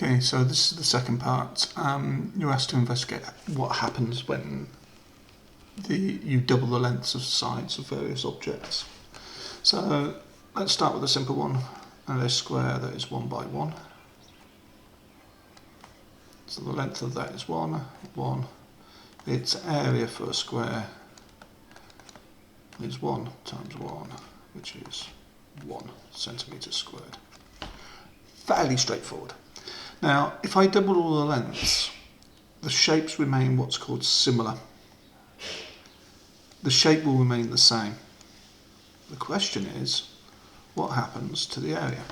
Okay, so this is the second part. You're asked to investigate what happens when you double the lengths of sides of various objects. So let's start with a simple one. A square that is 1 by 1. So the length of that is 1, 1. Its area for a square is 1 times 1, which is 1 centimetre squared. Fairly straightforward. Now, if I double all the lengths, the shapes remain what's called similar. The shape will remain the same. The question is, what happens to the area?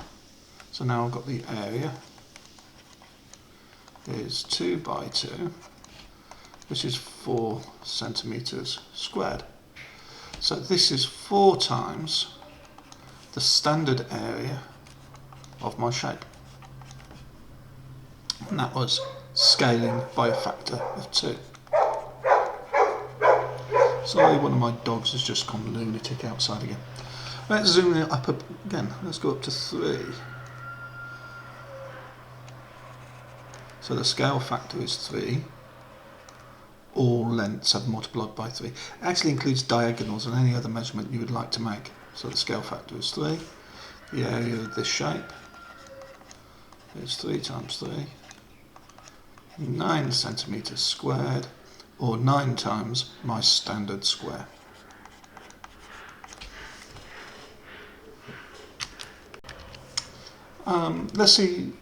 So now I've got the area is 2 by 2, which is 4 centimetres squared. So this is 4 times the standard area of my shape. And that was scaling by a factor of 2. Sorry, one of my dogs has just gone lunatic outside again. Let's zoom it up again. Let's go up to 3. So the scale factor is 3. All lengths have multiplied by 3. It actually includes diagonals and any other measurement you would like to make. So the scale factor is 3. The area of this shape is 3 times 3. 9 centimetres squared, or 9 times my standard square. Let's see,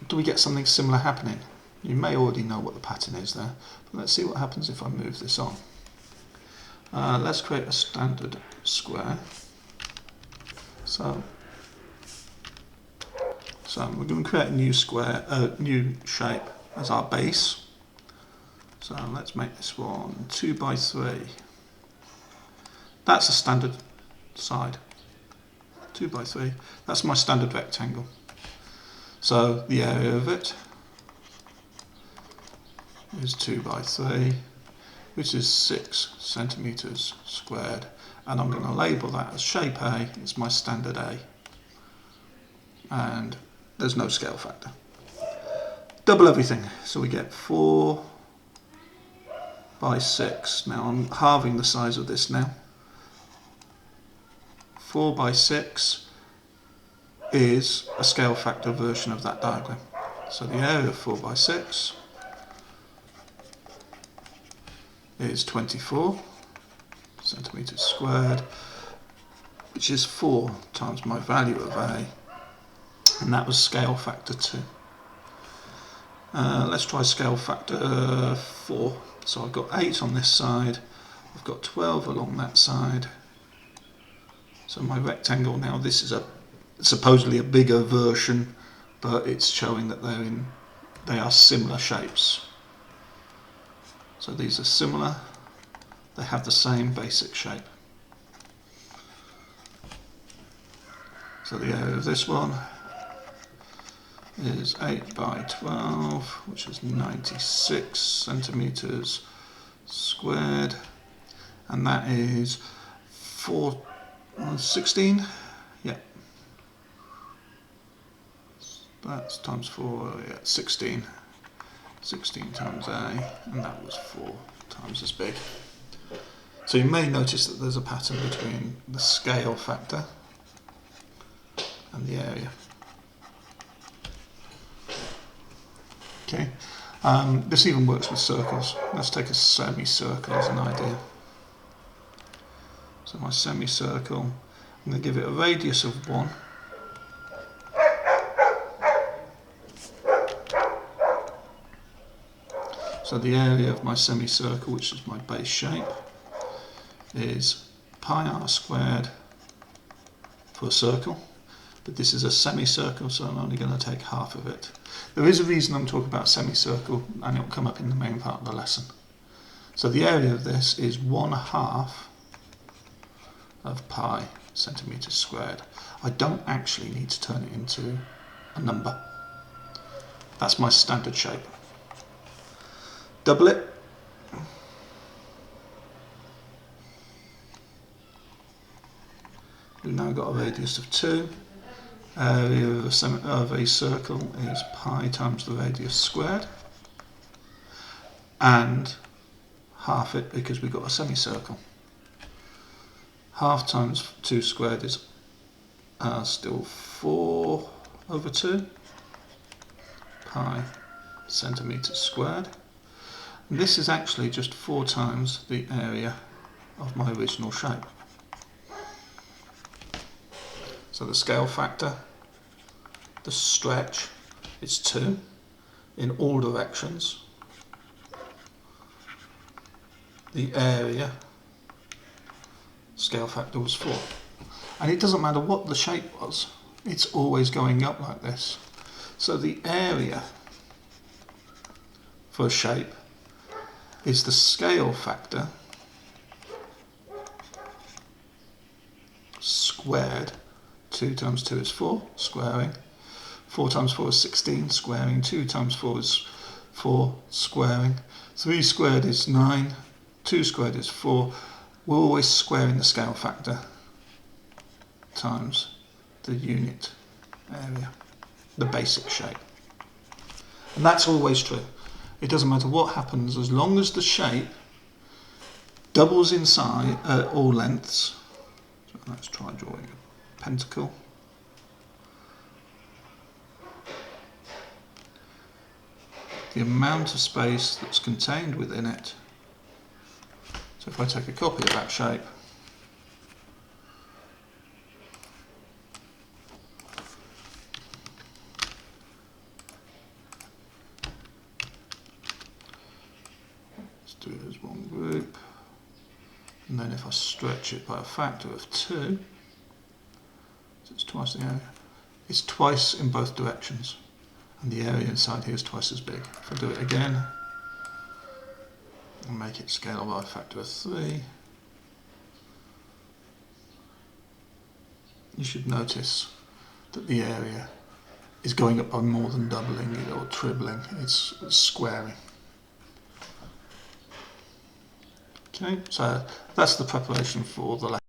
do we get something similar happening? You may already know what the pattern is there, but let's see what happens if I move this on. Let's create a standard square. So we're going to create a new square, new shape as our base. So let's make this one 2 by 3. That's a standard side. 2 by 3. That's my standard rectangle. So the area of it is 2 by 3, which is 6 centimetres squared. And I'm going to label that as shape A. It's my standard A. And there's no scale factor. Double everything. So we get 4 by 6. Now I'm halving the size of this now. 4 by 6 is a scale factor version of that diagram. So the area of 4 by 6 is 24 centimetres squared, which is 4 times my value of A, and that was scale factor 2. Let's try scale factor 4. So I've got 8 on this side, I've got 12 along that side. So my rectangle now, this is supposedly a bigger version, but it's showing that they are similar shapes. So these are similar, they have the same basic shape. So the area of this one is 8 by 12, which is 96 centimetres squared, and that is 16, yeah, that's times 4, yeah, 16 times A, and that was 4 times as big. So you may notice that there's a pattern between the scale factor and the area. Okay, this even works with circles. Let's take a semicircle as an idea. So my semicircle, I'm going to give it a radius of 1. So the area of my semicircle, which is my base shape, is pi r squared for a circle. But this is a semicircle, so I'm only going to take half of it. There is a reason I'm talking about semicircle, and it will come up in the main part of the lesson. So the area of this is 1/2 of pi centimetres squared. I don't actually need to turn it into a number. That's my standard shape. Double it. We've now got a radius of 2. area of a circle is pi times the radius squared, and half it because we've got a semicircle. Half times 2 squared is still 4/2 pi centimetres squared. And this is actually just 4 times the area of my original shape. So the scale factor, the stretch, is 2 in all directions. The area, scale factor was 4. And it doesn't matter what the shape was, it's always going up like this. So the area for a shape is the scale factor squared. 2 times 2 is 4, squaring. 4 times 4 is 16, squaring. 2 times 4 is 4, squaring. 3 squared is 9. 2 squared is 4. We're always squaring the scale factor times the unit area, the basic shape. And that's always true. It doesn't matter what happens, as long as the shape doubles in size or lengths. So let's try drawing a pentacle. The amount of space that's contained within it. So if I take a copy of that shape, let's do it as one group, and then if I stretch it by a factor of 2, so it's twice the area, it's twice in both directions, and the area inside here is twice as big. If I do it again, and make it scale by a factor of 3, you should notice that the area is going up by more than doubling it or tripling, it's squaring. Okay, so that's the preparation for the